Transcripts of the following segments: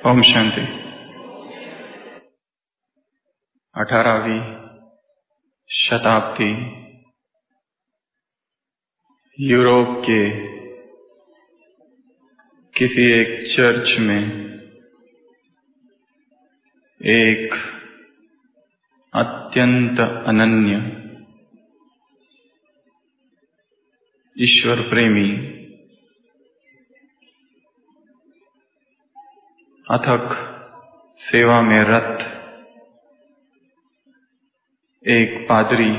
ओम शांति। 18वीं शताब्दी यूरोप के किसी एक चर्च में एक अत्यंत अनन्य ईश्वर प्रेमी अथक सेवा में रत एक पादरी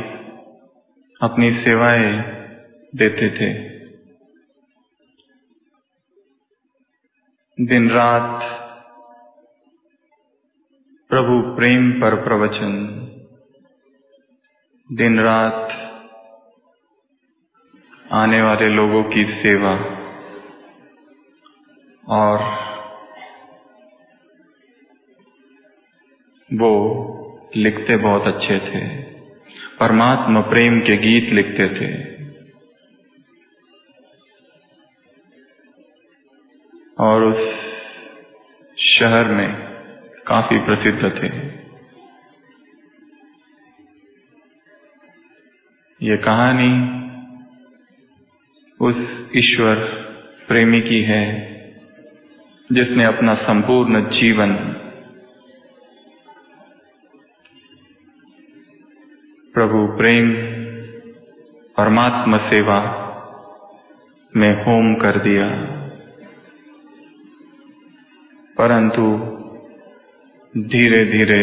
अपनी सेवाएं देते थे। दिन रात प्रभु प्रेम पर प्रवचन, दिन रात आने वाले लोगों की सेवा, और वो लिखते बहुत अच्छे थे, परमात्मा प्रेम के गीत लिखते थे। और उस शहर में काफी प्रसिद्ध थे। ये कहानी उस ईश्वर प्रेमी की है जिसने अपना संपूर्ण जीवन प्रभु प्रेम परमात्मा सेवा में होम कर दिया। परंतु धीरे धीरे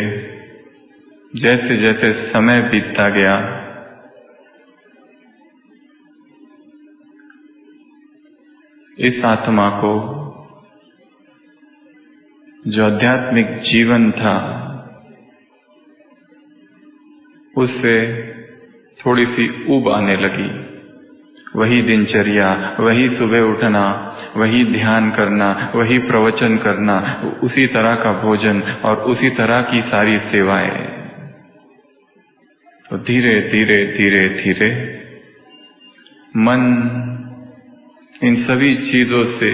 जैसे जैसे समय बीतता गया, इस आत्मा को जो आध्यात्मिक जीवन था उससे थोड़ी सी ऊब आने लगी। वही दिनचर्या, वही सुबह उठना, वही ध्यान करना, वही प्रवचन करना, उसी तरह का भोजन और उसी तरह की सारी सेवाएं। तो धीरे धीरे धीरे धीरे मन इन सभी चीजों से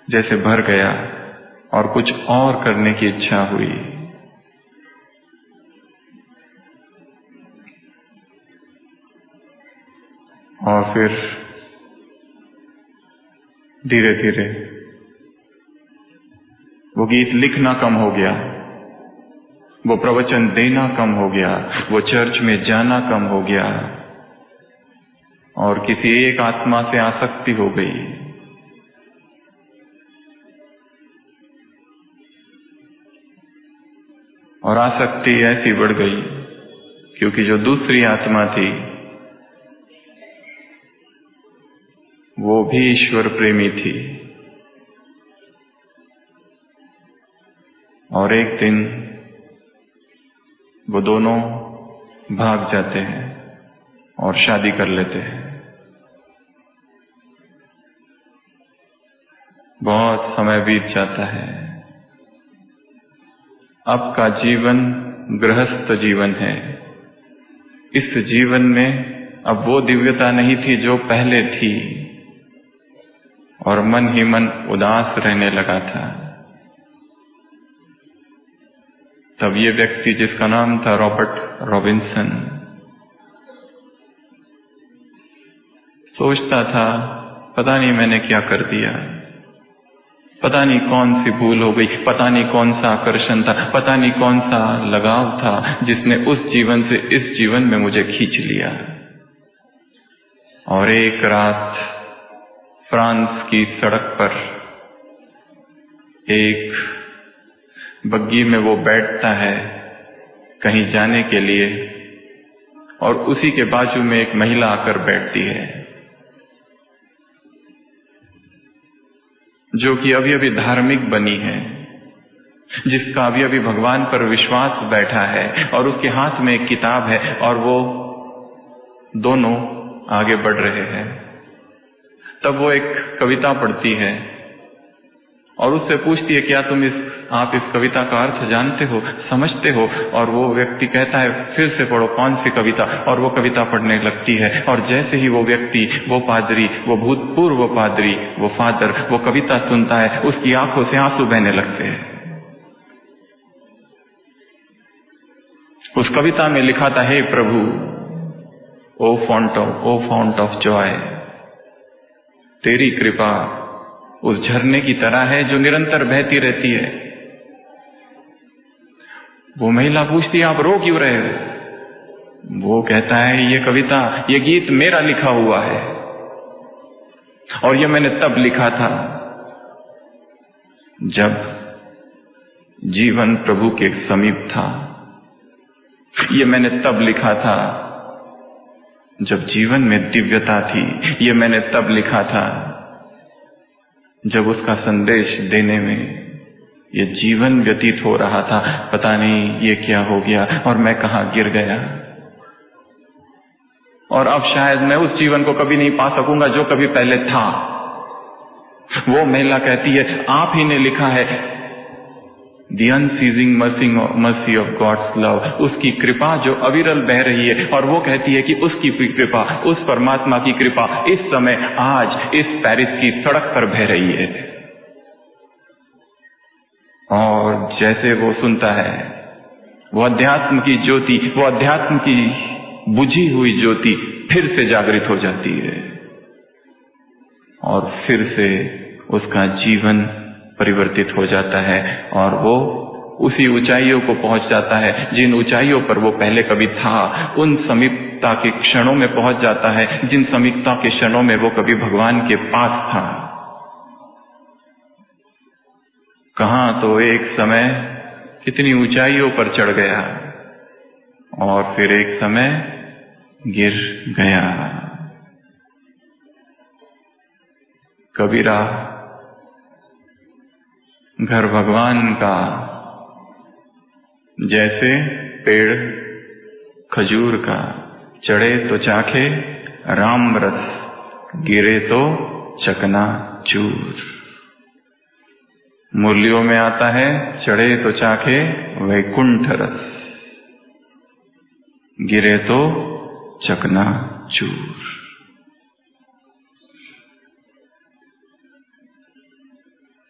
जैसे भर गया और कुछ और करने की इच्छा हुई। और फिर धीरे धीरे वो गीत लिखना कम हो गया, वो प्रवचन देना कम हो गया, वो चर्च में जाना कम हो गया, और किसी एक आत्मा से आसक्ति हो गई। और आसक्ति ऐसी बढ़ गई क्योंकि जो दूसरी आत्मा थी वो भी ईश्वर प्रेमी थी। और एक दिन वो दोनों भाग जाते हैं और शादी कर लेते हैं। बहुत समय बीत जाता है। अब का जीवन गृहस्थ जीवन है। इस जीवन में अब वो दिव्यता नहीं थी जो पहले थी, और मन ही मन उदास रहने लगा था। तब ये व्यक्ति, जिसका नाम था रॉबर्ट रॉबिन्सन, सोचता था, पता नहीं मैंने क्या कर दिया, पता नहीं कौन सी भूल हो गई, पता नहीं कौन सा आकर्षण था, पता नहीं कौन सा लगाव था जिसने उस जीवन से इस जीवन में मुझे खींच लिया। और एक रात फ्रांस की सड़क पर एक बग्गी में वो बैठता है कहीं जाने के लिए, और उसी के बाजू में एक महिला आकर बैठती है जो कि अभी अभी धार्मिक बनी है, जिसका अभी अभी भगवान पर विश्वास बैठा है, और उसके हाथ में एक किताब है, और वो दोनों आगे बढ़ रहे हैं। तब वो एक कविता पढ़ती है और उससे पूछती है क्या आप इस कविता का अर्थ जानते हो, समझते हो? और वो व्यक्ति कहता है फिर से पढ़ो, कौन सी कविता? और वो कविता पढ़ने लगती है, और जैसे ही वो व्यक्ति, वो पादरी, वो भूतपूर्व पादरी, वो फादर, वो कविता सुनता है, उसकी आंखों से आंसू बहने लगते हैं। उस कविता में लिखा था, हे प्रभु, ओ फाउंट ऑफ जॉय, तेरी कृपा उस झरने की तरह है जो निरंतर बहती रहती है। वो महिला पूछती है आप रो क्यों रहे हो? वो कहता है ये कविता, ये गीत मेरा लिखा हुआ है, और ये मैंने तब लिखा था जब जीवन प्रभु के समीप था। ये मैंने तब लिखा था जब जीवन में दिव्यता थी। ये मैंने तब लिखा था जब उसका संदेश देने में ये जीवन व्यतीत हो रहा था। पता नहीं ये क्या हो गया और मैं कहां गिर गया, और अब शायद मैं उस जीवन को कभी नहीं पा सकूंगा जो कभी पहले था। वो महिला कहती है आप ही ने लिखा है, The unceasing mercy of God's love, उसकी कृपा जो अविरल बह रही है। और वो कहती है कि उसकी कृपा, उस परमात्मा की कृपा इस समय, आज इस पेरिस की सड़क पर बह रही है। और जैसे वो सुनता है, वो अध्यात्म की ज्योति, वो अध्यात्म की बुझी हुई ज्योति फिर से जागृत हो जाती है, और फिर से उसका जीवन परिवर्तित हो जाता है, और वो उसी ऊंचाइयों को पहुंच जाता है जिन ऊंचाइयों पर वो पहले कभी था। उन समीपता के क्षणों में पहुंच जाता है जिन समीपता के क्षणों में वो कभी भगवान के पास था। कहां तो एक समय कितनी ऊंचाइयों पर चढ़ गया, और फिर एक समय गिर गया। कबीरा घर भगवान का जैसे पेड़ खजूर का, चढ़े तो चाखे राम रस, गिरे तो चकना चूर। मुरलियों में आता है, चढ़े तो चाखे वैकुंठ रस, गिरे तो चकना चूर।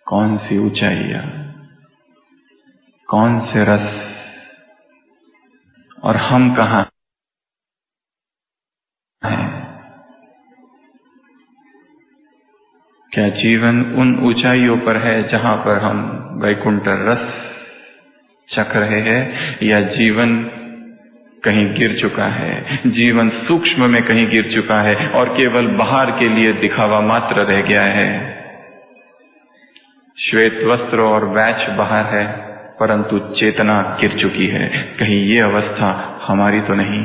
कौन सी ऊंचाइयां, कौन से रस, और हम कहां हैं? क्या जीवन उन ऊंचाइयों पर है जहां पर हम वैकुंठ रस चख रहे हैं, या जीवन कहीं गिर चुका है? जीवन सूक्ष्म में कहीं गिर चुका है और केवल बाहर के लिए दिखावा मात्र रह गया है। श्वेत वस्त्र और बैच बाहर है, परंतु चेतना गिर चुकी है। कहीं ये अवस्था हमारी तो नहीं?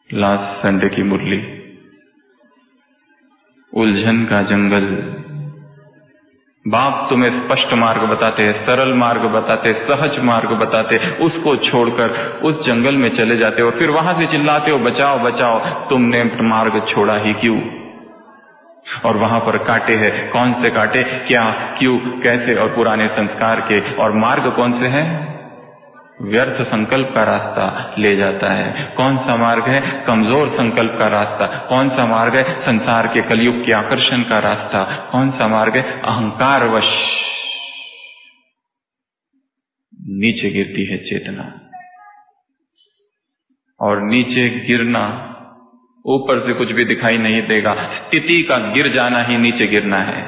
लास्ट संडे की मुरली, उलझन का जंगल। बाप तुम्हें स्पष्ट मार्ग बताते हैं, सरल मार्ग बताते, सहज मार्ग बताते, उसको छोड़कर उस जंगल में चले जाते हो, फिर वहां से चिल्लाते हो बचाओ बचाओ, तुमने मार्ग छोड़ा ही क्यों? और वहां पर कांटे हैं, कौन से कांटे, क्या, क्यों, कैसे, और पुराने संस्कार के। और मार्ग कौन से है? व्यर्थ संकल्प का रास्ता ले जाता है। कौन सा मार्ग है? कमजोर संकल्प का रास्ता। कौन सा मार्ग है? संसार के कलयुग के आकर्षण का रास्ता। कौन सा मार्ग है? अहंकारवश नीचे गिरती है चेतना, और नीचे गिरना, ऊपर से कुछ भी दिखाई नहीं देगा। स्थिति का गिर जाना ही नीचे गिरना है।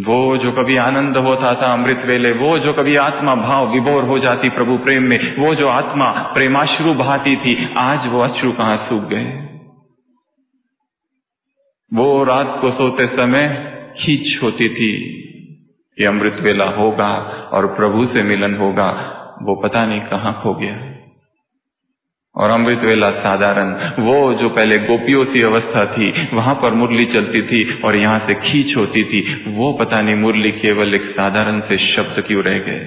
वो जो कभी आनंद होता था अमृत वेले, वो जो कभी आत्मा भाव विभोर हो जाती प्रभु प्रेम में, वो जो आत्मा प्रेमाश्रु बहाती थी, आज वो अश्रु कहां सूख गए। वो रात को सोते समय खींच होती थी कि अमृत वेला होगा और प्रभु से मिलन होगा, वो पता नहीं कहां खो गया। और अमृत वेला साधारण, वो जो पहले गोपियों सी अवस्था थी, वहां पर मुरली चलती थी और यहां से खींच होती थी, वो पता नहीं मुरली केवल एक साधारण से शब्द क्यों रह गए।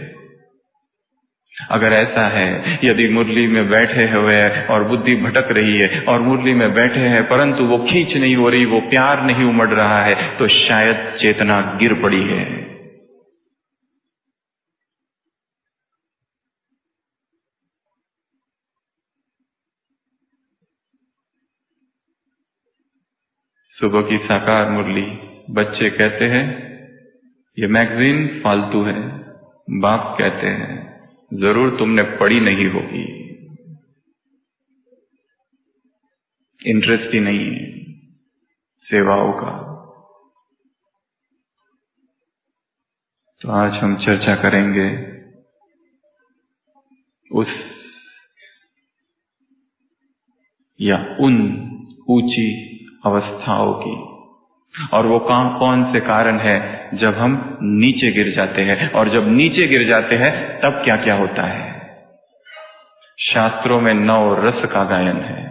अगर ऐसा है, यदि मुरली में बैठे हुए हैं और बुद्धि भटक रही है और मुरली में बैठे हैं परंतु वो खींच नहीं हो रही, वो प्यार नहीं उमड़ रहा है, तो शायद चेतना गिर पड़ी है। सुबह की साकार मुरली, बच्चे कहते हैं ये मैगजीन फालतू है, बाप कहते हैं जरूर तुमने पढ़ी नहीं होगी, इंटरेस्ट ही नहीं है सेवाओं का। तो आज हम चर्चा करेंगे उस या उन ऊंची अवस्थाओं की, और वो कौन से कारण है जब हम नीचे गिर जाते हैं, और जब नीचे गिर जाते हैं तब क्या क्या होता है। शास्त्रों में 9 रस का गायन है।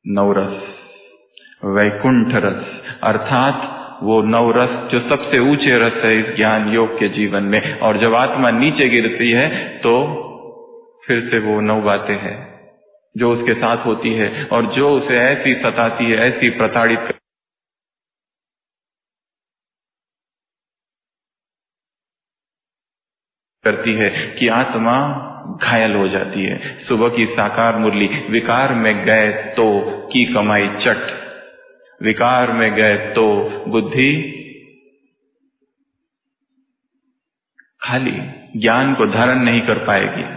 9 रस, वैकुंठ रस, अर्थात वो 9 रस जो सबसे ऊंचे रस है इस ज्ञान योग के जीवन में। और जब आत्मा नीचे गिरती है तो फिर से वो 9 बातें हैं जो उसके साथ होती है और जो उसे ऐसी सताती है, ऐसी प्रताड़ित करती है कि आत्मा घायल हो जाती है। सुबह की साकार मुरली, विकार में गए तो की कमाई चट, विकार में गए तो बुद्धि खाली, ज्ञान को धारण नहीं कर पाएगी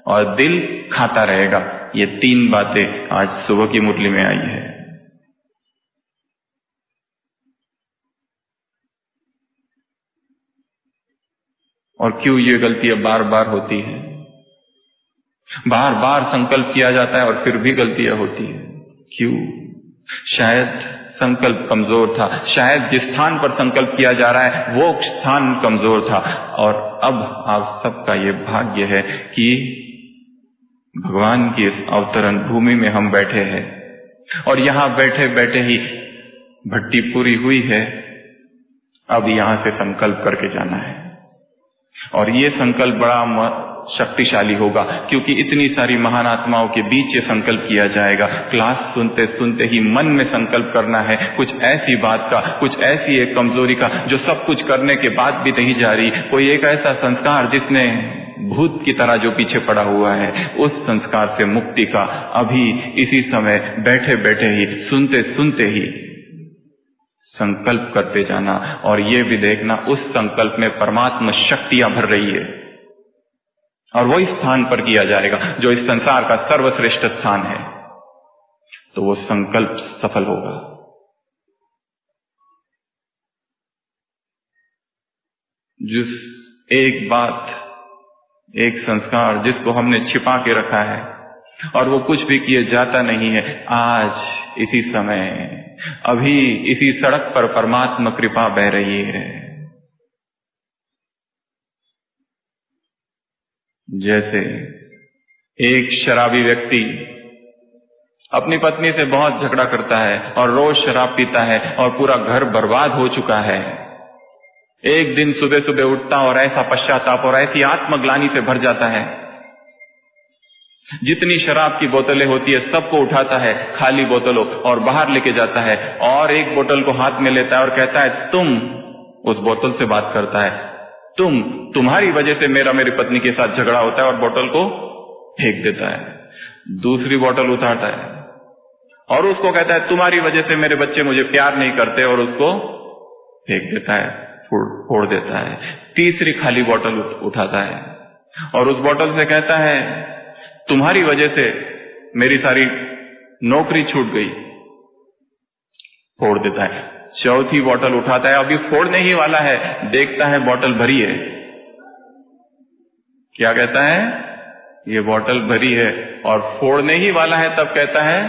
और दिल खाता रहेगा। ये 3 बातें आज सुबह की मुरली में आई है। और क्यों ये गलतियां बार बार होती है? बार बार संकल्प किया जाता है और फिर भी गलतियां होती है, क्यों? शायद संकल्प कमजोर था, शायद जिस स्थान पर संकल्प किया जा रहा है वो स्थान कमजोर था। और अब आप सबका ये भाग्य है कि भगवान की इस अवतरण भूमि में हम बैठे हैं और यहां बैठे बैठे ही भट्टी पूरी हुई है। अब यहां से संकल्प करके जाना है और ये संकल्प बड़ा शक्तिशाली होगा क्योंकि इतनी सारी महान आत्माओं के बीच ये संकल्प किया जाएगा। क्लास सुनते सुनते ही मन में संकल्प करना है कुछ ऐसी बात का, कुछ ऐसी एक कमजोरी का जो सब कुछ करने के बाद भी नहीं जा रही, कोई एक ऐसा संस्कार जिसने भूत की तरह जो पीछे पड़ा हुआ है, उस संस्कार से मुक्ति का अभी इसी समय बैठे बैठे ही, सुनते सुनते ही संकल्प करते जाना। और ये भी देखना उस संकल्प में परमात्मा शक्तियां भर रही है और वही स्थान पर किया जाएगा जो इस संसार का सर्वश्रेष्ठ स्थान है, तो वो संकल्प सफल होगा। जिस एक बात, एक संस्कार जिसको हमने छिपा के रखा है और वो कुछ भी किए जाता नहीं है, आज इसी समय अभी इसी सड़क पर परमात्मा कृपा बह रही है। जैसे एक शराबी व्यक्ति अपनी पत्नी से बहुत झगड़ा करता है और रोज शराब पीता है और पूरा घर बर्बाद हो चुका है। एक दिन सुबह सुबह उठता और ऐसा पश्चाताप और ऐसी आत्मग्लानि से भर जाता है, जितनी शराब की बोतलें होती है सबको उठाता है, खाली बोतलों, और बाहर लेके जाता है और एक बोतल को हाथ में लेता है और कहता है तुम, उस बोतल से बात करता है, तुम्हारी वजह से मेरी पत्नी के साथ झगड़ा होता है, और बोतल को फेंक देता है। दूसरी बोतल उठाता है और उसको कहता है तुम्हारी वजह से मेरे बच्चे मुझे प्यार नहीं करते, और उसको फेंक देता है, फोड़ देता है। तीसरी खाली बोतल उठाता है और उस बोतल से कहता है तुम्हारी वजह से मेरी सारी नौकरी छूट गई, फोड़ देता है। चौथी बोतल उठाता है, अभी फोड़ने ही वाला है, देखता है बोतल भरी है। क्या कहता है? ये बोतल भरी है, और फोड़ने ही वाला है तब कहता है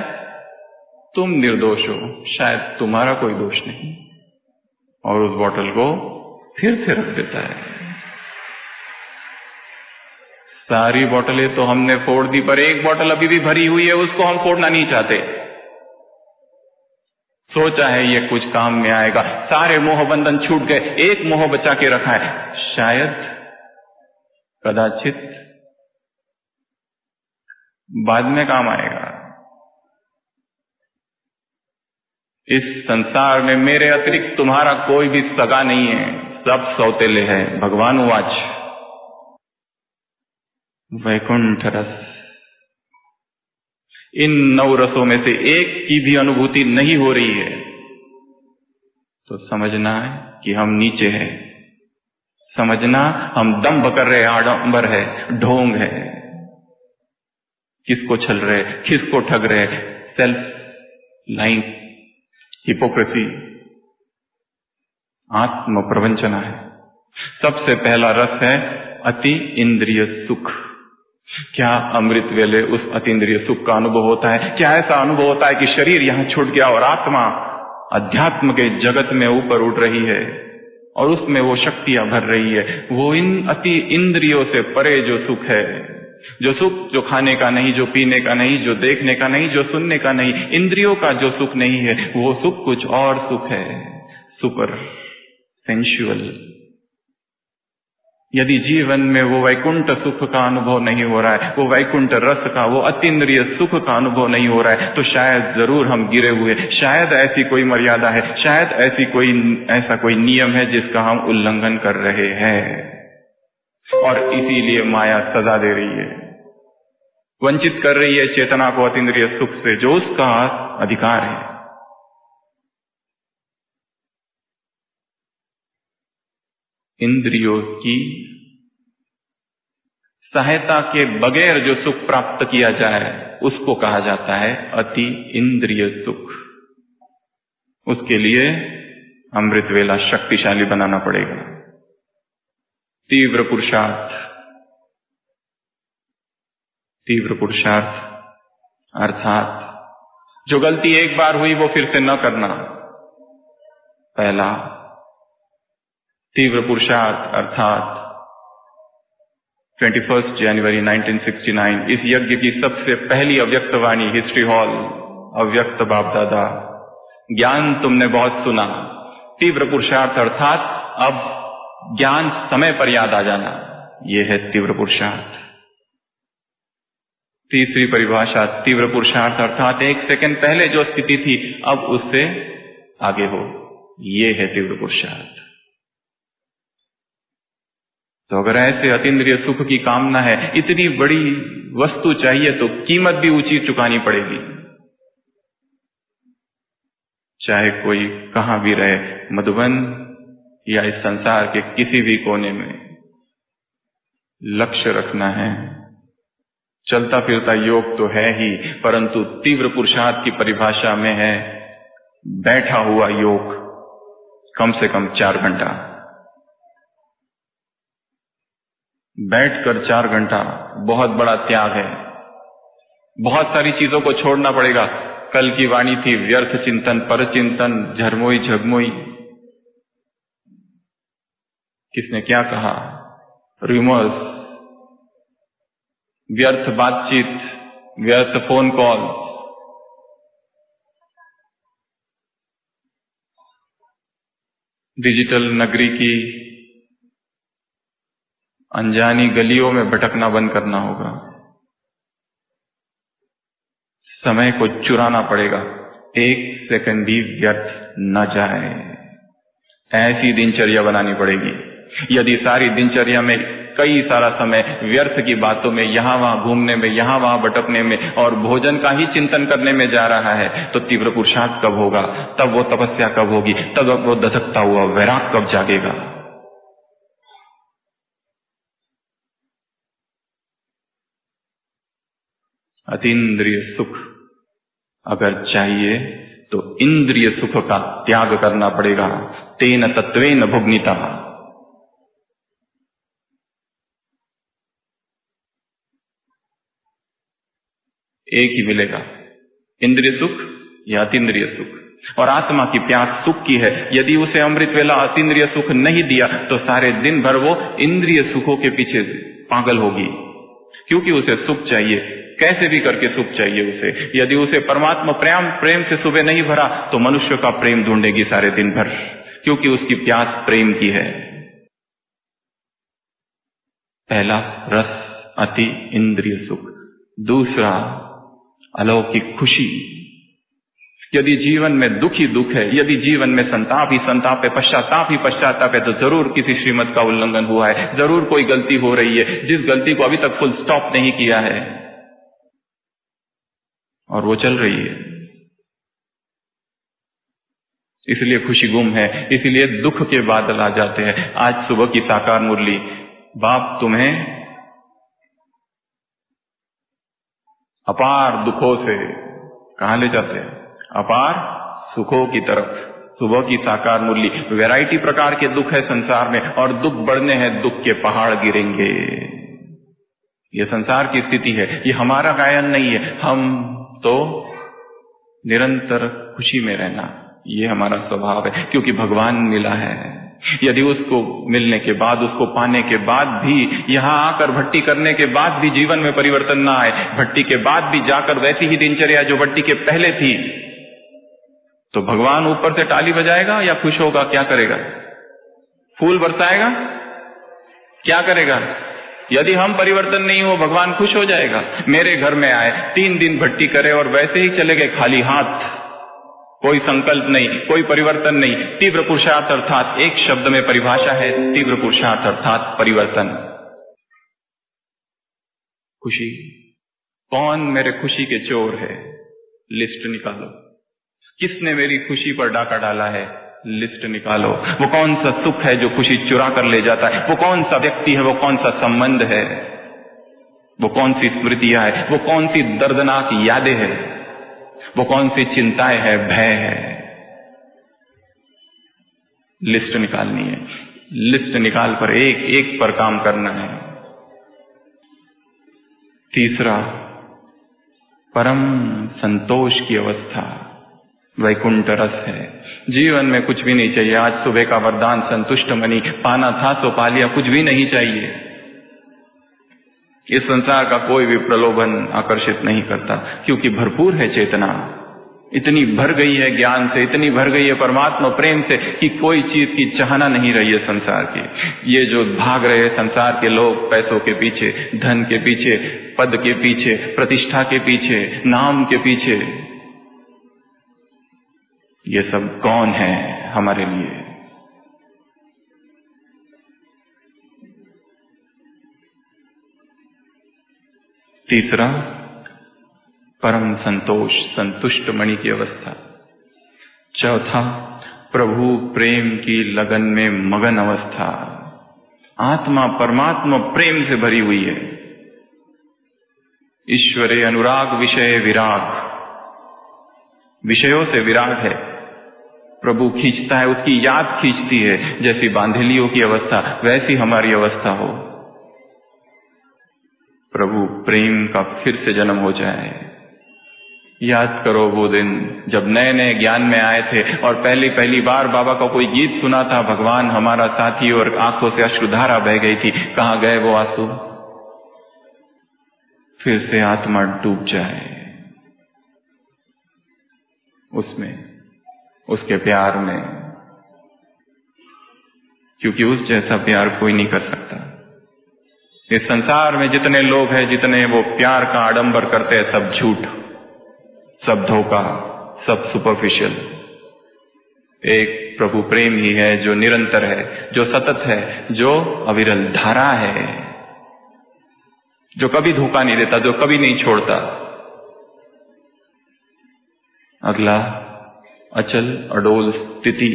तुम निर्दोष हो, शायद तुम्हारा कोई दोष नहीं, और उस बोतल को फिर से रख देता है। सारी बोतलें तो हमने फोड़ दी, पर एक बोतल अभी भी भरी हुई है, उसको हम फोड़ना नहीं चाहते। सोचा है ये कुछ काम में आएगा, सारे मोह बंधन छूट गए, एक मोह बचा के रखा है, शायद कदाचित बाद में काम आएगा। इस संसार में मेरे अतिरिक्त तुम्हारा कोई भी सगा नहीं है, सब सौतेले हैं। भगवान उवाच वैकुंठ रस, इन 9 रसों में से एक की भी अनुभूति नहीं हो रही है तो समझना है कि हम नीचे हैं, समझना हम दंभ कर रहे, आडंबर है, ढोंग है। किसको छल रहे, किसको ठग रहे, सेल्फ लाइंग, हिपोक्रेसी, आत्म प्रवंचना है। सबसे पहला रस है अति इंद्रिय सुख। क्या अमृत वेले उस अतीन्द्रिय सुख का अनुभव होता है? क्या ऐसा अनुभव होता है कि शरीर यहां छूट गया और आत्मा अध्यात्म के जगत में ऊपर उठ रही है और उसमें वो शक्तियां भर रही है? वो इन अति इंद्रियों से परे जो सुख है, जो सुख जो खाने का नहीं, जो पीने का नहीं, जो देखने का नहीं, जो सुनने का नहीं, इंद्रियों का जो सुख नहीं है, वो सुख कुछ और सुख है, सुपर सेंशुअल। यदि जीवन में वो वैकुंठ सुख का अनुभव नहीं हो रहा है, वो वैकुंठ रस का, वो अतीन्द्रिय सुख का अनुभव नहीं हो रहा है, तो शायद जरूर हम गिरे हुए, शायद ऐसी कोई मर्यादा है, शायद ऐसा कोई नियम है जिसका हम उल्लंघन कर रहे हैं और इसीलिए माया सजा दे रही है, वंचित कर रही है चेतना को अतीन्द्रिय सुख से, जो उसका अधिकार है। इंद्रियों की सहायता के बगैर जो सुख प्राप्त किया जाए उसको कहा जाता है अति इंद्रिय सुख। उसके लिए अमृत वेला शक्तिशाली बनाना पड़ेगा, तीव्र पुरुषार्थ अर्थात जो गलती एक बार हुई वो फिर से न करना। पहला तीव्र पुरुषार्थ अर्थात 21 जनवरी 1969 इस यज्ञ की सबसे पहली अव्यक्त वाणी, हिस्ट्री हॉल, अव्यक्त बाप दादा, ज्ञान तुमने बहुत सुना। तीव्र पुरुषार्थ अर्थात अब ज्ञान समय पर याद आ जाना, यह है तीव्र पुरुषार्थ। तीसरी परिभाषा तीव्र पुरुषार्थ अर्थात 1 सेकंड पहले जो स्थिति थी अब उससे आगे हो, यह है तीव्र पुरुषार्थ। तो अगर ऐसे अतीन्द्रिय सुख की कामना है, इतनी बड़ी वस्तु चाहिए तो कीमत भी ऊंची चुकानी पड़ेगी। चाहे कोई कहां भी रहे, मधुबन या इस संसार के किसी भी कोने में, लक्ष्य रखना है। चलता फिरता योग तो है ही, परंतु तीव्र पुरुषार्थ की परिभाषा में है बैठा हुआ योग कम से कम 4 घंटा। बैठकर 4 घंटा बहुत बड़ा त्याग है। बहुत सारी चीजों को छोड़ना पड़ेगा। कल की वाणी थी व्यर्थ चिंतन, पर चिंतन, झरमोई झगमोई। किसने क्या कहा? रिमर्स, व्यर्थ बातचीत, व्यर्थ फोन कॉल, डिजिटल नगरी की अनजानी गलियों में भटकना बंद करना होगा। समय को चुराना पड़ेगा, 1 सेकंड भी व्यर्थ न जाए। ऐसी दिनचर्या बनानी पड़ेगी। यदि सारी दिनचर्या में कई सारा समय व्यर्थ की बातों में, यहां वहां घूमने में, यहां वहां भटकने में और भोजन का ही चिंतन करने में जा रहा है, तो तीव्र पुरुषार्थ कब होगा? तब वो तपस्या कब होगी? तब वो धधकता हुआ वैराग कब जागेगा? अतीन्द्रिय सुख अगर चाहिए तो इंद्रिय सुख का त्याग करना पड़ेगा। तेन तत्वेन भुग्निता। एक ही मिलेगा, इंद्रिय सुख या अतीन्द्रिय सुख। और आत्मा की प्यास सुख की है। यदि उसे अमृत वेला अतीन्द्रिय सुख नहीं दिया तो सारे दिन भर वो इंद्रिय सुखों के पीछे पागल होगी, क्योंकि उसे सुख चाहिए, कैसे भी करके सुख चाहिए उसे। यदि उसे परमात्मा प्रेम से सुबह नहीं भरा तो मनुष्य का प्रेम ढूंढेगी सारे दिन भर, क्योंकि उसकी प्यास प्रेम की है। पहला रस अति इंद्रिय सुख, दूसरा अलौकिक खुशी। यदि जीवन में दुख ही दुख है, यदि जीवन में संताप ही संताप है, पश्चाताप ही पश्चाताप है, तो जरूर किसी श्रीमत का उल्लंघन हुआ है, जरूर कोई गलती हो रही है, जिस गलती को अभी तक फुल स्टॉप नहीं किया है और वो चल रही है। इसलिए खुशी गुम है, इसलिए दुख के बादल आ जाते हैं। आज सुबह की साकार मुरली, बाप तुम्हें अपार दुखों से कहां ले जाते हैं? अपार सुखों की तरफ। सुबह की साकार मुरली, वैरायटी प्रकार के दुख है संसार में और दुख बढ़ने हैं, दुख के पहाड़ गिरेंगे। ये संसार की स्थिति है, ये हमारा गायन नहीं है। हम तो निरंतर खुशी में रहना, ये हमारा स्वभाव है, क्योंकि भगवान मिला है। यदि उसको मिलने के बाद, उसको पाने के बाद भी, यहां आकर भट्टी करने के बाद भी जीवन में परिवर्तन ना आए, भट्टी के बाद भी जाकर वैसी ही दिनचर्या जो भट्टी के पहले थी, तो भगवान ऊपर से ताली बजाएगा या खुश होगा? क्या करेगा? फूल बरसाएगा? क्या करेगा? यदि हम परिवर्तन नहीं हो, भगवान खुश हो जाएगा। मेरे घर में आए, 3 दिन भट्टी करे और वैसे ही चले गए खाली हाथ, कोई संकल्प नहीं, कोई परिवर्तन नहीं। तीव्र पुरुषार्थ अर्थात एक शब्द में परिभाषा है, तीव्र पुरुषार्थ अर्थात परिवर्तन। खुशी। कौन मेरे खुशी के चोर है? लिस्ट निकालो। किसने मेरी खुशी पर डाका डाला है? लिस्ट निकालो। वो कौन सा सुख है जो खुशी चुरा कर ले जाता है? वो कौन सा व्यक्ति है? वो कौन सा संबंध है? वो कौन सी स्मृतियां है? वो कौन सी दर्दनाक यादें हैं? वो कौन सी चिंताएं है, भय है? लिस्ट निकालनी है। लिस्ट निकाल पर एक एक पर काम करना है। तीसरा, परम संतोष की अवस्था वैकुंठ रस है। जीवन में कुछ भी नहीं चाहिए। आज सुबह का वरदान संतुष्ट मनी, पाना था सो पा लिया, कुछ भी नहीं चाहिए। इस संसार का कोई भी प्रलोभन आकर्षित नहीं करता, क्योंकि भरपूर है चेतना। इतनी भर गई है ज्ञान से, इतनी भर गई है परमात्मा प्रेम से कि कोई चीज की चाहना नहीं रही है संसार की। ये जो भाग रहे संसार के लोग पैसों के पीछे, धन के पीछे, पद के पीछे, प्रतिष्ठा के पीछे, नाम के पीछे, ये सब कौन है हमारे लिए? तीसरा, परम संतोष, संतुष्ट मणि की अवस्था। चौथा, प्रभु प्रेम की लगन में मगन अवस्था। आत्मा परमात्मा प्रेम से भरी हुई है। ईश्वरे अनुराग विषय विराग, विषयों से विराग है। प्रभु खींचता है, उसकी याद खींचती है। जैसी बांधेलियों की अवस्था, वैसी हमारी अवस्था हो। प्रभु प्रेम का फिर से जन्म हो जाए। याद करो वो दिन जब नए नए ज्ञान में आए थे और पहली बार बाबा का कोई गीत सुना था, भगवान हमारा साथी, और आंखों से अश्रुधारा बह गई थी। कहां गए वो आंसू? फिर से आत्मा डूब जाए उसमें, उसके प्यार में, क्योंकि उस जैसा प्यार कोई नहीं कर सकता। इस संसार में जितने लोग हैं, जितने वो प्यार का आडंबर करते हैं, सब झूठ, सब धोखा, सब सुपरफिशियल। एक प्रभु प्रेम ही है जो निरंतर है, जो सतत है, जो अविरल धारा है, जो कभी धोखा नहीं देता, जो कभी नहीं छोड़ता। अगला, अचल अडोल स्थिति।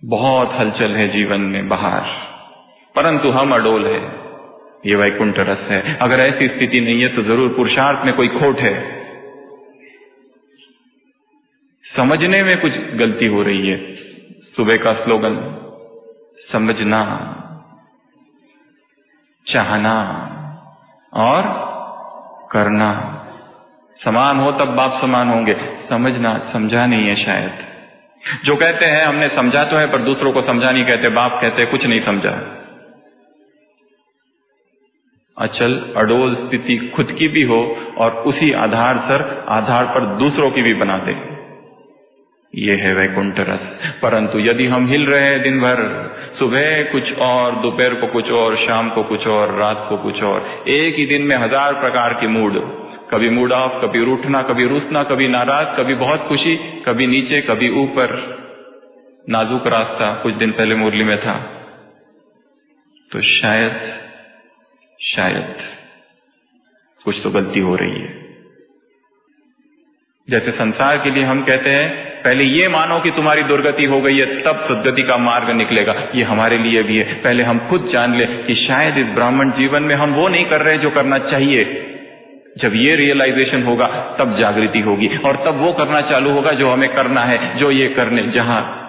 बहुत हलचल है जीवन में बाहर, परंतु हम अडोल है। ये वैकुंठ रस है। अगर ऐसी स्थिति नहीं है तो जरूर पुरुषार्थ में कोई खोट है, समझने में कुछ गलती हो रही है। सुबह का स्लोगन, समझना, चाहना और करना। समान हो तब बाप समान होंगे। समझना, समझा नहीं है शायद। जो कहते हैं हमने समझा तो है, पर दूसरों को समझा नहीं कहते। बाप कहते हैं कुछ नहीं समझा। अचल अडोल स्थिति खुद की भी हो और उसी आधार पर दूसरों की भी बना दे। ये है वैकुंठ रस। परंतु यदि हम हिल रहे हैं दिन भर, सुबह कुछ और, दोपहर को कुछ और, शाम को कुछ और, रात को कुछ और। एक ही दिन में 1000 प्रकार के मूड, कभी मूड ऑफ, कभी रूठना, कभी रूसना, कभी नाराज, कभी बहुत खुशी, कभी नीचे, कभी ऊपर। नाजुक रास्ता कुछ दिन पहले मुरली में था। तो शायद कुछ तो गलती हो रही है। जैसे संसार के लिए हम कहते हैं पहले ये मानो कि तुम्हारी दुर्गति हो गई है, तब सद्गति का मार्ग निकलेगा। ये हमारे लिए भी है, पहले हम खुद जान ले कि शायद इस ब्राह्मण जीवन में हम वो नहीं कर रहे जो करना चाहिए। जब ये रियलाइजेशन होगा तब जागृति होगी, और तब वो करना चालू होगा जो हमें करना है, जो ये जहां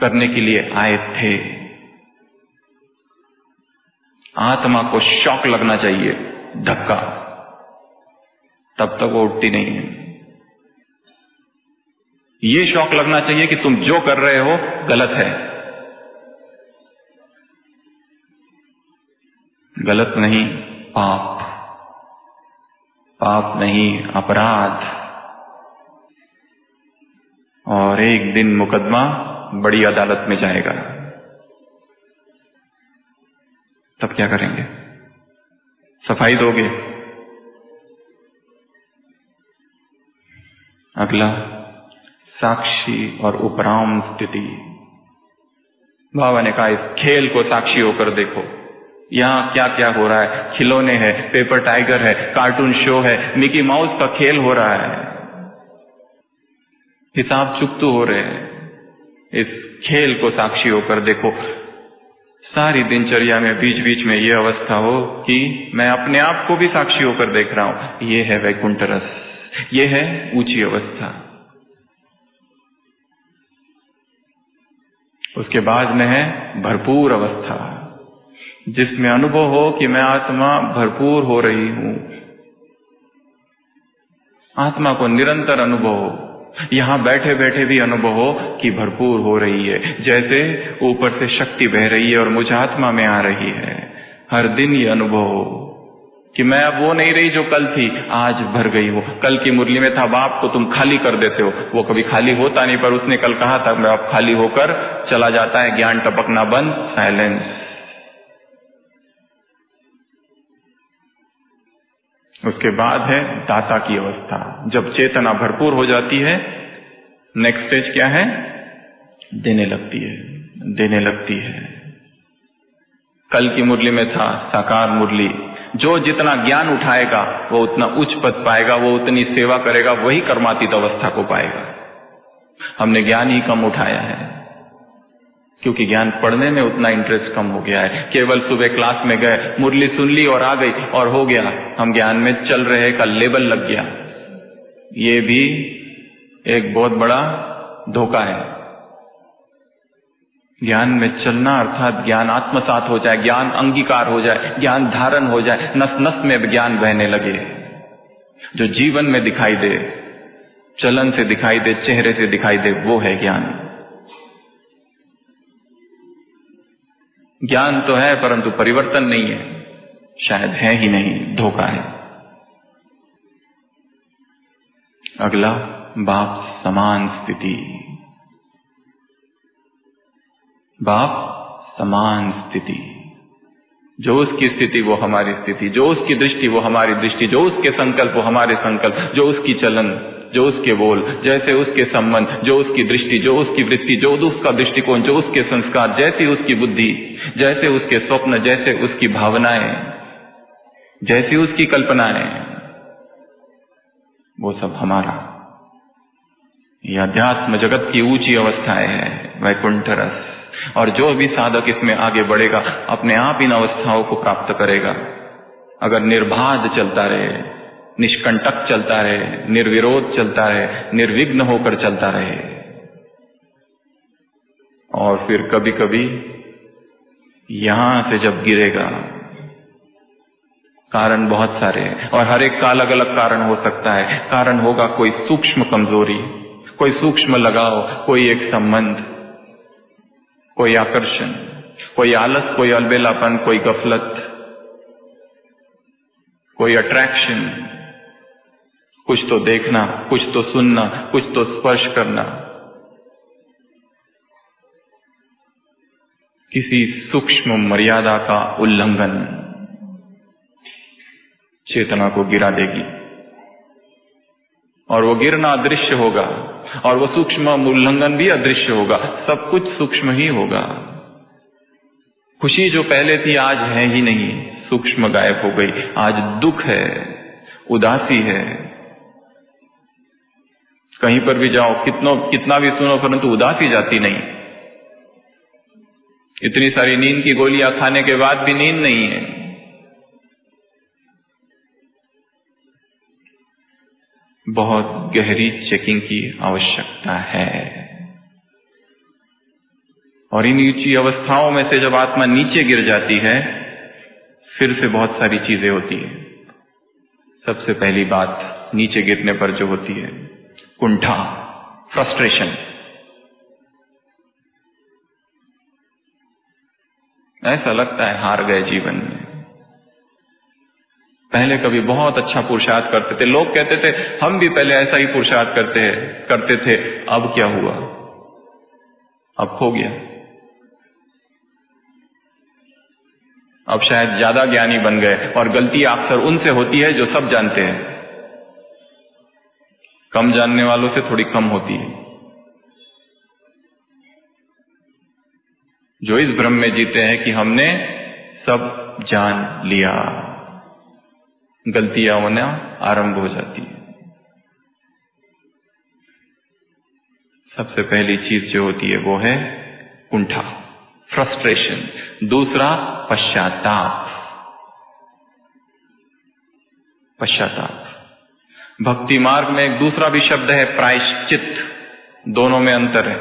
करने के लिए आए थे। आत्मा को शॉक लगना चाहिए, धक्का, तब तक वो उठती नहीं है। ये शौक लगना चाहिए कि तुम जो कर रहे हो गलत है। गलत नहीं, पाप नहीं, अपराध। और एक दिन मुकदमा बड़ी अदालत में जाएगा, तब क्या करेंगे? सफाई दोगे? अगला, साक्षी और उपराम स्थिति। बाबा ने कहा इस खेल को साक्षी होकर देखो, यहां क्या क्या हो रहा है। खिलौने है, पेपर टाइगर है, कार्टून शो है, मिकी माउस का खेल हो रहा है, हिसाब चुकतू हो रहे हैं। इस खेल को साक्षी होकर देखो। सारी दिनचर्या में बीच बीच में ये अवस्था हो कि मैं अपने आप को भी साक्षी होकर देख रहा हूं। ये है वैकुंठ रस, ये है ऊंची अवस्था। उसके बाद में है भरपूर अवस्था, जिसमें अनुभव हो कि मैं आत्मा भरपूर हो रही हूं। आत्मा को निरंतर अनुभव हो, यहां बैठे बैठे भी अनुभव हो कि भरपूर हो रही है, जैसे ऊपर से शक्ति बह रही है और मुझ आत्मा में आ रही है। हर दिन ये अनुभव हो कि मैं अब वो नहीं रही जो कल थी, आज भर गई हूं। कल की मुरली में था बाप को तुम खाली कर देते हो, वो कभी खाली होता नहीं, पर उसने कल कहा था मैं अब खाली होकर चला जाता है, ज्ञान टपकना बंद, साइलेंस। उसके बाद है दाता की अवस्था, जब चेतना भरपूर हो जाती है। नेक्स्ट स्टेज क्या है? देने लगती है। कल की मुरली में था साकार मुरली, जो जितना ज्ञान उठाएगा वो उतना उच्च पद पाएगा, वो उतनी सेवा करेगा, वही कर्मातीत अवस्था को पाएगा। हमने ज्ञान ही कम उठाया है, क्योंकि ज्ञान पढ़ने में उतना इंटरेस्ट कम हो गया है। केवल सुबह क्लास में गए, मुरली सुन ली और आ गई और हो गया, हम ज्ञान में चल रहे का लेबल लग गया। ये भी एक बहुत बड़ा धोखा है। ज्ञान में चलना अर्थात ज्ञान आत्मसात हो जाए, ज्ञान अंगीकार हो जाए, ज्ञान धारण हो जाए, नस नस में ज्ञान बहने लगे, जो जीवन में दिखाई दे, चलन से दिखाई दे, चेहरे से दिखाई दे, वो है ज्ञान। ज्ञान तो है परंतु परिवर्तन नहीं है, शायद है ही नहीं, धोखा है। अगला, बाप समान स्थिति। बाप समान स्थिति, जो उसकी स्थिति वो हमारी स्थिति, जो उसकी दृष्टि वो हमारी दृष्टि, जो उसके संकल्प वो हमारे संकल्प, जो उसकी चलन, जो उसके बोल, जैसे उसके संबंध, जो उसकी दृष्टि, जो उसकी वृत्ति, जो उसका दृष्टिकोण, जो उसके संस्कार, जैसी उसकी बुद्धि, जैसे उसके स्वप्न, जैसे उसकी भावनाएं, जैसी उसकी कल्पनाएं, वो सब हमारा। यह अध्यात्म जगत की ऊंची अवस्थाएं है, वैकुंठ रस। और जो भी साधक इसमें आगे बढ़ेगा अपने आप इन अवस्थाओं को प्राप्त करेगा। अगर निर्बाध चलता रहे, निष्कंटक चलता रहे, निर्विरोध चलता रहे, निर्विघ्न होकर चलता रहे। और फिर कभी कभी यहां से जब गिरेगा, कारण बहुत सारे हैं और हर एक का अलग अलग कारण हो सकता है। कारण होगा कोई सूक्ष्म कमजोरी, कोई सूक्ष्म लगाव, कोई एक संबंध, कोई आकर्षण, कोई आलस, कोई अलबेलापन, कोई गफलत, कोई अट्रैक्शन, कुछ तो देखना, कुछ तो सुनना, कुछ तो स्पर्श करना। किसी सूक्ष्म मर्यादा का उल्लंघन चेतना को गिरा देगी, और वो गिरना अदृश्य होगा, और वो सूक्ष्म उल्लंघन भी अदृश्य होगा। सब कुछ सूक्ष्म ही होगा। खुशी जो पहले थी आज है ही नहीं, सूक्ष्म गायब हो गई। आज दुख है, उदासी है। कहीं पर भी जाओ, कितना भी सुनो, परंतु उदासी जाती नहीं। इतनी सारी नींद की गोलियां खाने के बाद भी नींद नहीं है। बहुत गहरी चेकिंग की आवश्यकता है। और इन ऊंची अवस्थाओं में से जब आत्मा नीचे गिर जाती है, फिर से बहुत सारी चीजें होती है। सबसे पहली बात नीचे गिरने पर जो होती है, कुंठा, फ्रस्ट्रेशन। ऐसा लगता है हार गए जीवन में। पहले कभी बहुत अच्छा पुरुषार्थ करते थे, लोग कहते थे हम भी पहले ऐसा ही पुरुषार्थ करते थे, अब क्या हुआ? अब खो गया। अब शायद ज्यादा ज्ञानी बन गए, और गलती अक्सर उनसे होती है जो सब जानते हैं। कम जानने वालों से थोड़ी कम होती है। जो इस भ्रम में जीते हैं कि हमने सब जान लिया, गलतियां होना आरंभ हो जाती है। सबसे पहली चीज जो होती है वो है कुंठा, फ्रस्ट्रेशन। दूसरा पश्चाताप। भक्ति मार्ग में एक दूसरा भी शब्द है प्रायश्चित। दोनों में अंतर है।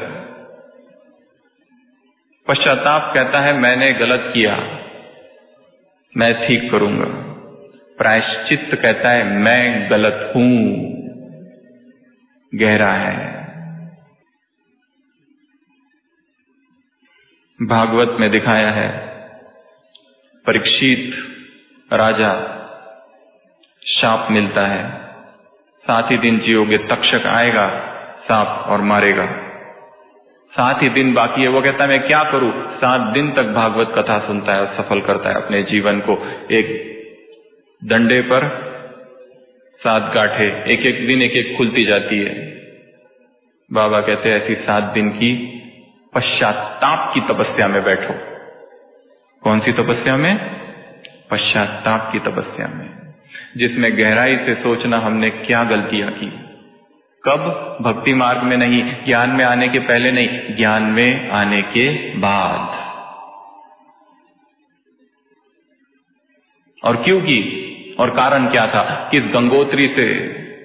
पश्चाताप कहता है मैंने गलत किया, मैं ठीक करूंगा। प्रायश्चित कहता है मैं गलत हूं, गहरा है। भागवत में दिखाया है, परीक्षित राजा, शाप मिलता है, 7 ही दिन जियोगे, तक्षक आएगा सांप और मारेगा। 7 ही दिन बाकी है। वो कहता है मैं क्या करूं? 7 दिन तक भागवत कथा सुनता है और सफल करता है अपने जीवन को। एक डंडे पर 7 गांठें, एक एक दिन एक एक खुलती जाती है। बाबा कहते हैं ऐसी 7 दिन की पश्चाताप की तपस्या में बैठो। कौन सी तपस्या में? पश्चाताप की तपस्या में, जिसमें गहराई से सोचना हमने क्या गलतियां की। कब? भक्ति मार्ग में नहीं, ज्ञान में आने के पहले नहीं, ज्ञान में आने के बाद। और क्यों की, और कारण क्या था? किस गंगोत्री से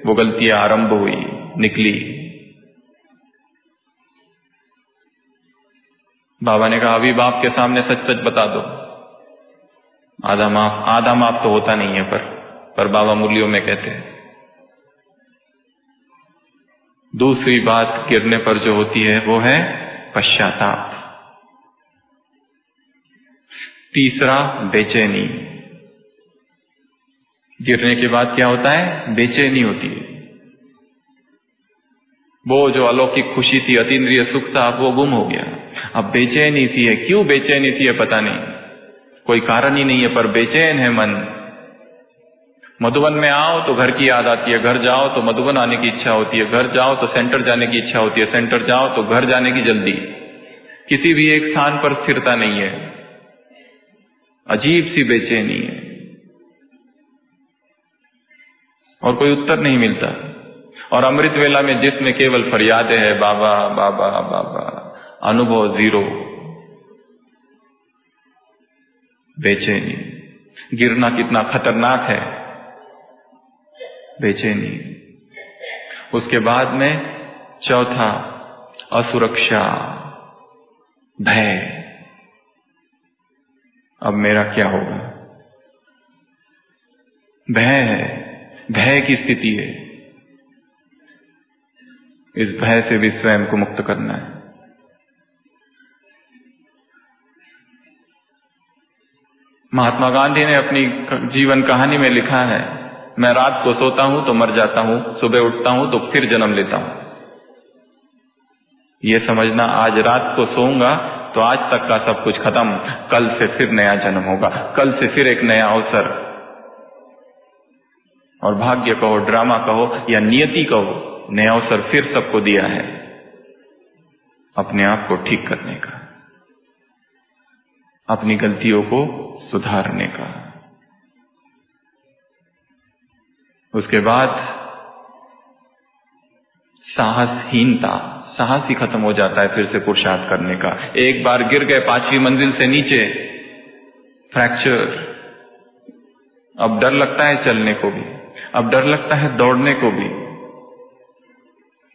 वो गलतियां आरंभ हुई, निकली। बाबा ने कहा अभी बाप के सामने सच सच बता दो। आधा माफ तो होता नहीं है, पर बाबा मुरलियों में कहते हैं। दूसरी बात गिरने पर जो होती है वो है पश्चाताप। तीसरा बेचैनी। गिरने के बाद क्या होता है? बेचैनी होती है। वो जो अलौकिक खुशी थी, अतीन्द्रिय सुख था, अब वो गुम हो गया। अब बेचैनी सी है। क्यों बेचैनी सी है पता नहीं, कोई कारण ही नहीं है, पर बेचैन है मन। मधुबन में आओ तो घर की याद आती है, घर जाओ तो मधुबन आने की इच्छा होती है, घर जाओ तो सेंटर जाने की इच्छा होती है, सेंटर जाओ तो घर जाने की जल्दी। किसी भी एक स्थान पर स्थिरता नहीं है, अजीब सी बेचैनी है, और कोई उत्तर नहीं मिलता। और अमृत वेला में जिसमें केवल फरियादें है, बाबा बाबा बाबा, अनुभव जीरो। बेचैनी। गिरना कितना खतरनाक है, बेचैनी। उसके बाद में चौथा असुरक्षा, भय। अब मेरा क्या होगा? भय है, भय की स्थिति है। इस भय से भी स्वयं को मुक्त करना है। महात्मा गांधी ने अपनी जीवन कहानी में लिखा है, मैं रात को सोता हूं तो मर जाता हूं, सुबह उठता हूं तो फिर जन्म लेता हूं। यह समझना आज रात को सोऊंगा तो आज तक का सब कुछ खत्म, कल से फिर नया जन्म होगा, कल से फिर एक नया अवसर। और भाग्य कहो, ड्रामा कहो या नियति कहो, नया अवसर फिर सबको दिया है अपने आप को ठीक करने का, अपनी गलतियों को सुधारने का। उसके बाद साहसहीनता, साहस ही खत्म हो जाता है फिर से पुरुषार्थ करने का। एक बार गिर गए 5वीं मंजिल से नीचे, फ्रैक्चर, अब डर लगता है चलने को भी, अब डर लगता है दौड़ने को भी।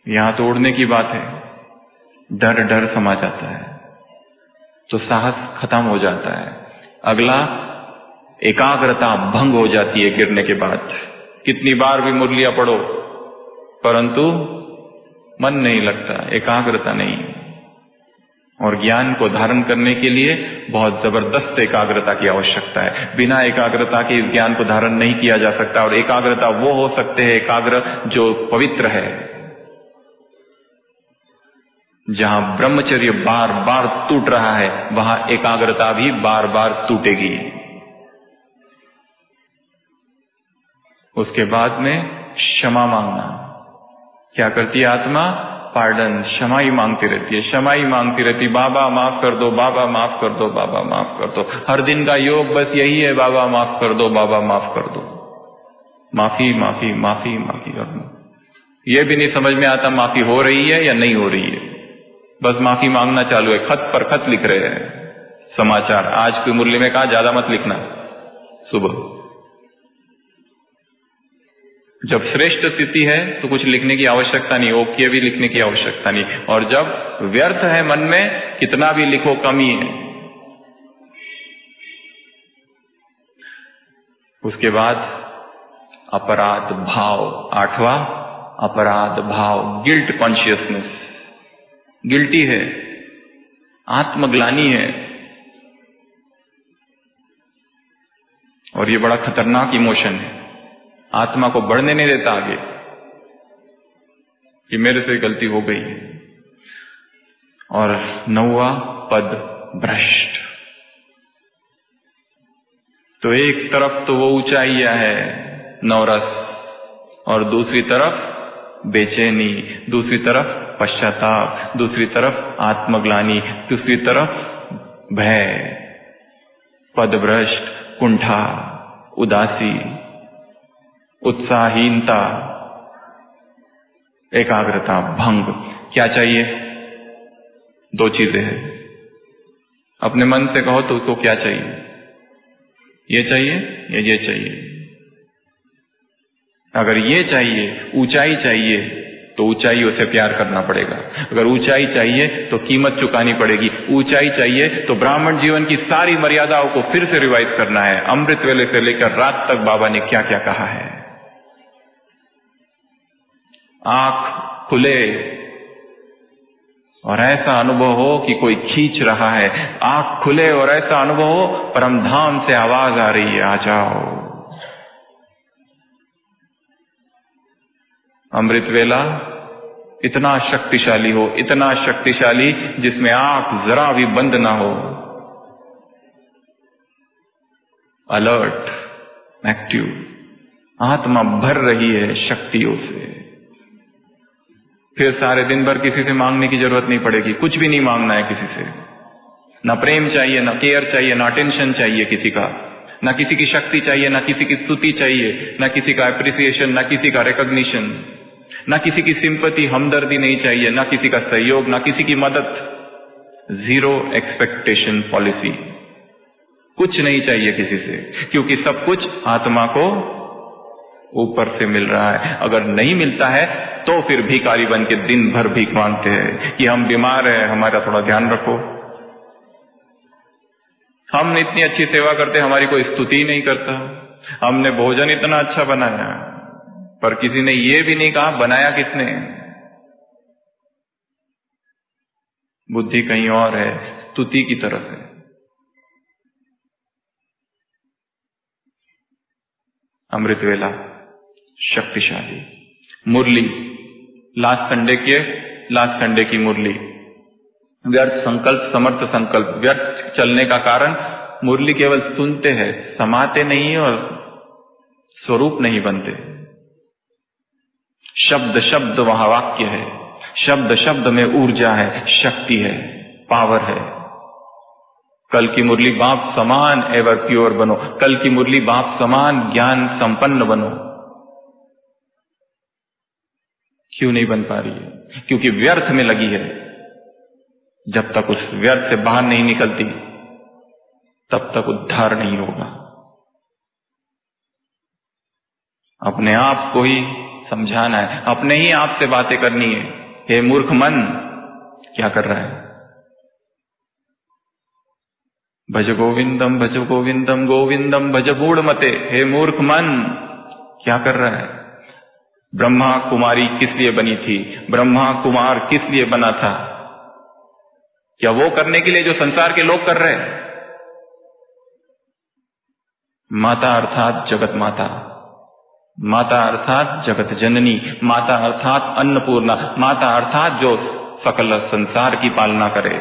यहां तो उड़ने की बात है, डर डर समा जाता है तो साहस खत्म हो जाता है। अगला, एकाग्रता भंग हो जाती है गिरने के बाद। कितनी बार भी मुरलियां पढ़ो परंतु मन नहीं लगता, एकाग्रता नहीं। और ज्ञान को धारण करने के लिए बहुत जबरदस्त एकाग्रता की आवश्यकता है। बिना एकाग्रता के इस ज्ञान को धारण नहीं किया जा सकता। और एकाग्रता वो हो सकते हैं एकाग्र जो पवित्र है, जहां ब्रह्मचर्य बार बार टूट रहा है वहां एकाग्रता भी बार बार टूटेगी। उसके बाद में क्षमा मांगना। क्या करती है आत्मा? पार्डन, क्षमा ही मांगती रहती है, क्षमा ही मांगती रहती। बाबा माफ कर दो, बाबा माफ कर दो, बाबा माफ कर दो। हर दिन का योग बस यही है, बाबा माफ कर दो, बाबा माफ कर दो। माफी माफी माफी माफी करना। यह भी नहीं समझ में आता माफी हो रही है या नहीं हो रही है, बस माफी मांगना चालू है। खत पर खत लिख रहे हैं समाचार। आज की मुरली में कहा ज्यादा मत लिखना सुबह। जब श्रेष्ठ स्थिति है तो कुछ लिखने की आवश्यकता नहीं, ओके भी लिखने की आवश्यकता नहीं। और जब व्यर्थ है मन में, कितना भी लिखो कमी है। उसके बाद अपराध भाव, 8वां अपराध भाव, गिल्ट कॉन्शियसनेस। गिल्टी है, आत्मग्लानि है। और ये बड़ा खतरनाक इमोशन है, आत्मा को बढ़ने नहीं देता आगे कि मेरे से गलती हो गई है। और 9वां पद भ्रष्ट। तो एक तरफ तो वो ऊंचाइयां है नवरस, और दूसरी तरफ बेचैनी, दूसरी तरफ पश्चाताप, दूसरी तरफ आत्मग्लानि, दूसरी तरफ भय, पदभ्रष्ट, कुंठा, उदासी, उत्साहहीनता, एकाग्रता भंग। क्या चाहिए? 2 चीजें हैं। अपने मन से कहो तो उसको क्या चाहिए? ये चाहिए या ये चाहिए? अगर ये चाहिए, ऊंचाई चाहिए, तो ऊंचाइयों से प्यार करना पड़ेगा। अगर ऊंचाई चाहिए तो कीमत चुकानी पड़ेगी। ऊंचाई चाहिए तो ब्राह्मण जीवन की सारी मर्यादाओं को फिर से रिवाइज करना है। अमृत वेले से लेकर रात तक बाबा ने क्या क्या कहा है। आंख खुले और ऐसा अनुभव हो कि कोई खींच रहा है। आंख खुले और ऐसा अनुभव हो परमधाम से आवाज आ रही है, आ जाओ। अमृत वेला इतना शक्तिशाली हो, इतना शक्तिशाली जिसमें आंख जरा भी बंद ना हो, अलर्ट, एक्टिव, आत्मा भर रही है शक्तियों से। फिर सारे दिन भर किसी से मांगने की जरूरत नहीं पड़ेगी, कुछ भी नहीं मांगना है किसी से। ना प्रेम चाहिए, ना केयर चाहिए, ना अटेंशन चाहिए किसी का, ना किसी की शक्ति चाहिए, ना किसी की स्तुति चाहिए, ना किसी का एप्रिसिएशन, ना किसी का रिकॉग्निशन, ना किसी की सिंपैथी, हमदर्दी नहीं चाहिए, ना किसी का सहयोग, ना किसी की मदद। जीरो एक्सपेक्टेशन पॉलिसी, कुछ नहीं चाहिए किसी से, क्योंकि सब कुछ आत्मा को ऊपर से मिल रहा है। अगर नहीं मिलता है तो फिर भिखारी बन के दिन भर भीख मांगते हैं कि हम बीमार हैं, हमारा थोड़ा ध्यान रखो। हम इतनी अच्छी सेवा करते, हमारी कोई स्तुति नहीं करता। हमने भोजन इतना अच्छा बनाया, पर किसी ने ये भी नहीं कहा बनाया किसने। बुद्धि कहीं और है, स्तुति की तरफ है। अमृत वेला शक्तिशाली मुरली, लास्ट संडे की मुरली, व्यर्थ संकल्प, समर्थ संकल्प। व्यर्थ चलने का कारण मुरली केवल सुनते हैं, समाते नहीं और स्वरूप नहीं बनते। शब्द शब्द वहां वाक्य है, शब्द शब्द में ऊर्जा है, शक्ति है, पावर है। कल की मुरली बाप समान एवर प्योर बनो, कल की मुरली बाप समान ज्ञान संपन्न बनो। क्यों नहीं बन पा रही है? क्योंकि व्यर्थ में लगी है। जब तक उस व्यर्थ से बाहर नहीं निकलती तब तक उद्धार नहीं होगा। अपने आप को ही समझाना है, अपने ही आप से बातें करनी है। हे मूर्ख मन, क्या कर रहा है? भज गोविंदम गोविंदम भज मूढ़मते। हे मूर्ख मन, क्या कर रहा है? ब्रह्मा कुमारी किस लिए बनी थी? ब्रह्मा कुमार किस लिए बना था? क्या वो करने के लिए जो संसार के लोग कर रहे हैं? माता अर्थात जगत माता, माता अर्थात जगत जननी, माता अर्थात अन्नपूर्णा, माता अर्थात जो सकल संसार की पालना करे।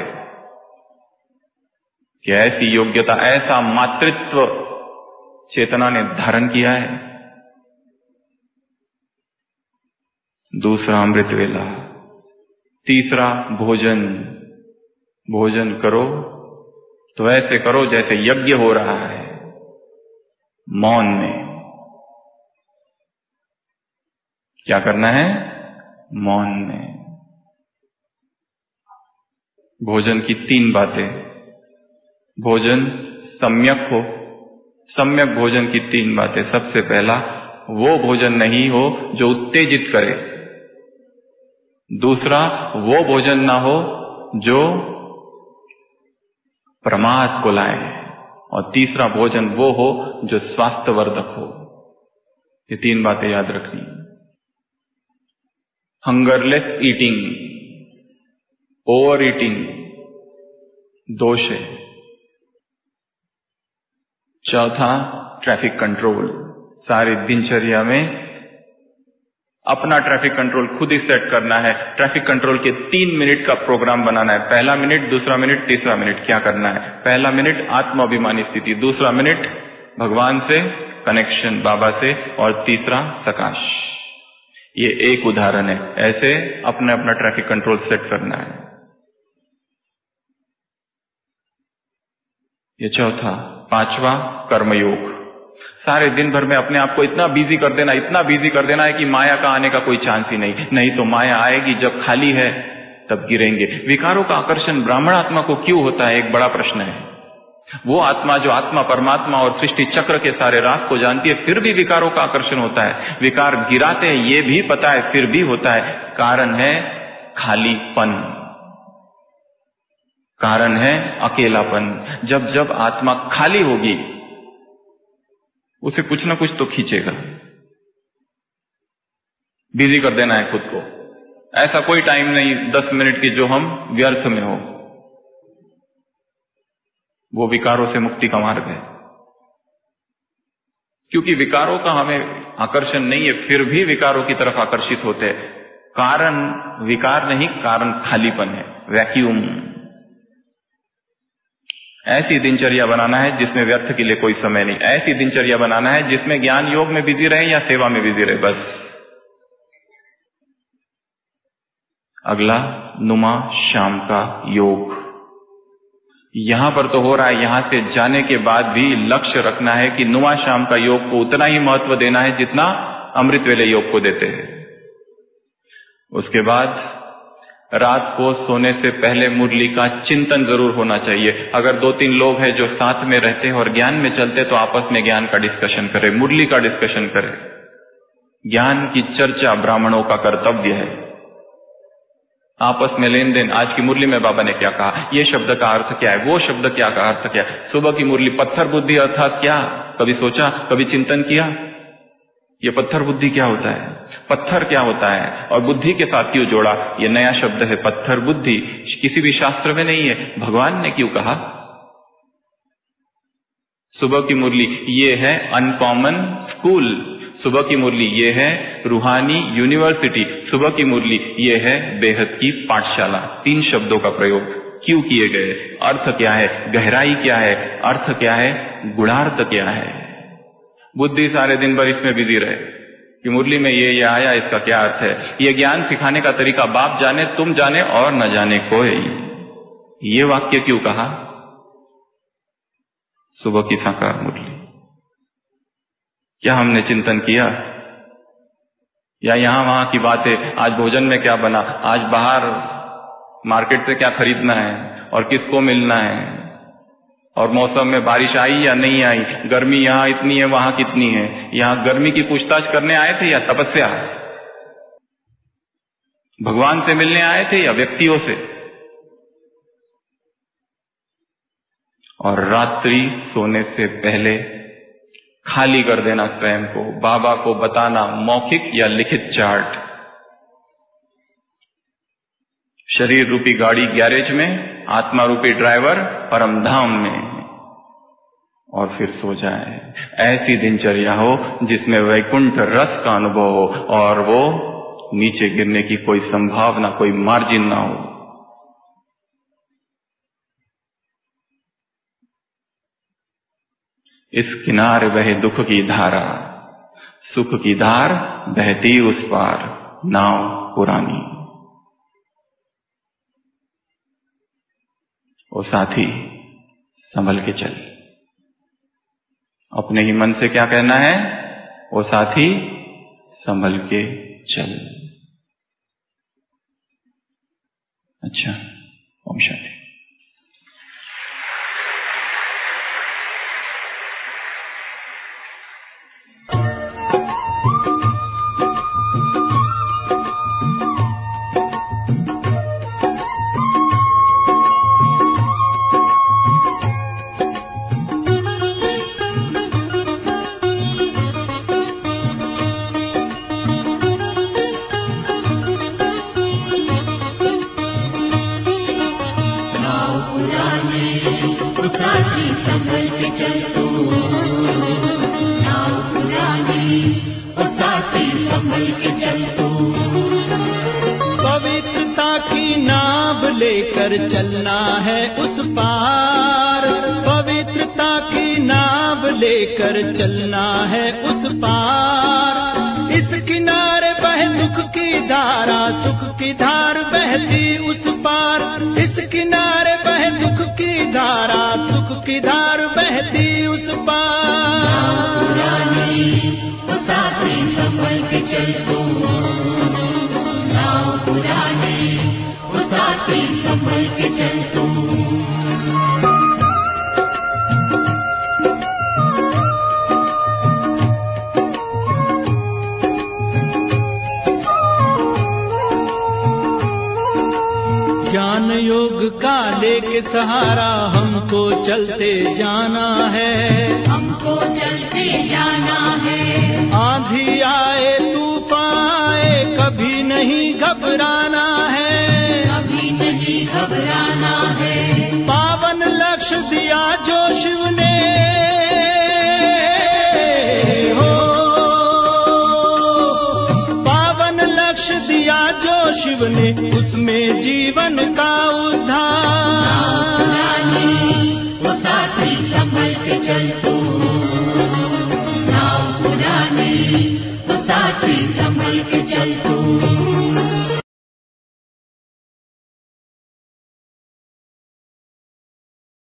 क्या ऐसी योग्यता, ऐसा मातृत्व चेतना ने धारण किया है? दूसरा अमृत वेला, तीसरा भोजन। भोजन करो तो ऐसे करो जैसे यज्ञ हो रहा है, मौन में। क्या करना है? मौन में। भोजन की 3 बातें। भोजन सम्यक हो। सम्यक भोजन की 3 बातें। सबसे पहला, वो भोजन नहीं हो जो उत्तेजित करे। दूसरा, वो भोजन ना हो जो प्रमाद को लाए। और तीसरा भोजन वो हो जो स्वास्थ्यवर्धक हो। ये 3 बातें याद रखनी। हंगरलेस ईटिंग, ओवर ईटिंग दोष है। चौथा, ट्रैफिक कंट्रोल। सारी दिनचर्या में अपना ट्रैफिक कंट्रोल खुद ही सेट करना है। ट्रैफिक कंट्रोल के 3 मिनट का प्रोग्राम बनाना है। पहला मिनट, दूसरा मिनट, तीसरा मिनट। क्या करना है? पहला मिनट आत्माभिमानी स्थिति, दूसरा मिनट भगवान से कनेक्शन, बाबा से, और तीसरा सकाश। ये एक उदाहरण है। ऐसे अपना अपना ट्रैफिक कंट्रोल सेट करना है। ये चौथा। 5वां, कर्मयोग। सारे दिन भर में अपने आप को इतना बिजी कर देना, इतना बिजी कर देना है कि माया का आने का कोई चांस ही नहीं। नहीं तो माया आएगी, जब खाली है तब गिरेंगे। विकारों का आकर्षण ब्राह्मण आत्मा को क्यों होता है? एक बड़ा प्रश्न है। वो आत्मा जो आत्मा परमात्मा और सृष्टि चक्र के सारे राज को जानती है, फिर भी विकारों का आकर्षण होता है। विकार गिराते हैं, ये भी पता है, फिर भी होता है। कारण है खालीपन, कारण है अकेलापन। जब जब आत्मा खाली होगी उसे कुछ ना कुछ तो खींचेगा। बिजी कर देना है खुद को। ऐसा कोई टाइम नहीं 10 मिनट की जो हम व्यर्थ में हो। वो विकारों से मुक्ति का मार्ग है। क्योंकि विकारों का हमें आकर्षण नहीं है, फिर भी विकारों की तरफ आकर्षित होते हैं। कारण विकार नहीं, कारण खालीपन है, वैक्यूम। ऐसी दिनचर्या बनाना है जिसमें व्यर्थ के लिए कोई समय नहीं। ऐसी दिनचर्या बनाना है जिसमें ज्ञान योग में बिजी रहे या सेवा में बिजी रहे, बस। अगला, नुमा शाम का योग। यहां पर तो हो रहा है, यहां से जाने के बाद भी लक्ष्य रखना है कि नुमा शाम का योग को उतना ही महत्व देना है जितना अमृत वेले योग को देते हैं। उसके बाद रात को सोने से पहले मुरली का चिंतन जरूर होना चाहिए। अगर 2-3 लोग हैं जो साथ में रहते हैं और ज्ञान में चलते, तो आपस में ज्ञान का डिस्कशन करें, मुरली का डिस्कशन करें। ज्ञान की चर्चा ब्राह्मणों का कर्तव्य है। आपस में लेन देन, आज की मुरली में बाबा ने क्या कहा, ये शब्द का अर्थ क्या है, वो शब्द क्या का अर्थ क्या है। सुबह की मुरली पत्थर बुद्धि अर्थात क्या, कभी सोचा, कभी चिंतन किया? ये पत्थर बुद्धि क्या होता है, पत्थर क्या होता है और बुद्धि के साथ क्यों जोड़ा? ये नया शब्द है पत्थर बुद्धि, किसी भी शास्त्र में नहीं है, भगवान ने क्यों कहा? सुबह की मुरली ये है अनकॉमन स्कूल, सुबह की मुरली ये है रूहानी यूनिवर्सिटी, सुबह की मुरली ये है बेहद की पाठशाला। 3 शब्दों का प्रयोग क्यों किए गए, अर्थ क्या है, गहराई क्या है, अर्थ क्या है, गुणार्थ क्या है। बुद्धि सारे दिन भर इसमें बिजी रहे कि मुरली में ये आया, इसका क्या अर्थ है। ये ज्ञान सिखाने का तरीका बाप जाने, तुम जाने और न जाने कोई। ये वाक्य क्यों कहा सुबह की साकार मुरली? क्या हमने चिंतन किया, या यहां वहां की बातें, आज भोजन में क्या बना, आज बाहर मार्केट से क्या खरीदना है और किसको मिलना है, और मौसम में बारिश आई या नहीं आई, गर्मी यहां इतनी है वहां कितनी है। यहां गर्मी की पूछताछ करने आए थे या तपस्या, भगवान से मिलने आए थे या व्यक्तियों से। और रात्रि सोने से पहले खाली कर देना स्वयं को, बाबा को बताना मौखिक या लिखित चार्ट, शरीर रूपी गाड़ी गैरेज में, आत्मा रूपी ड्राइवर परम धाम में, और फिर सो जाए। ऐसी दिनचर्या हो जिसमें वैकुंठ रस का अनुभव हो और वो नीचे गिरने की कोई संभावना, कोई मार्जिन ना हो। इस किनारे बहे दुख की धारा, सुख की धार बहती उस पार, नाव पुरानी। ओ साथी संभल के चल। अपने ही मन से क्या कहना है, ओ साथी संभल के चल। अच्छा, ओम शांति। चलना है उस पार, पवित्रता की नाव लेकर चलना है उस पार। इस किनारे बहे दुख की धारा, सुख की धार बहती उस पार। इस किनारे बहे दुख की धारा, सुख की धार बहती उस पार। साथी संभल के चल तू, नाव पुरानी, साथी संभल के चल तू। ज्ञान योग का लेके सहारा हमको चलते जाना है, हमको चलते जाना है। आंधी आए तूफान आए कभी नहीं घबराना है, नहीं घबराना है। पावन लक्ष्य दिया जो शिव ने हो, पावन लक्ष्य दिया जो शिव ने, उसमें जीवन का उद्धार। वो साथी संभल के चल तू, नाव पुरानी, वो साथी संभल के चल तू।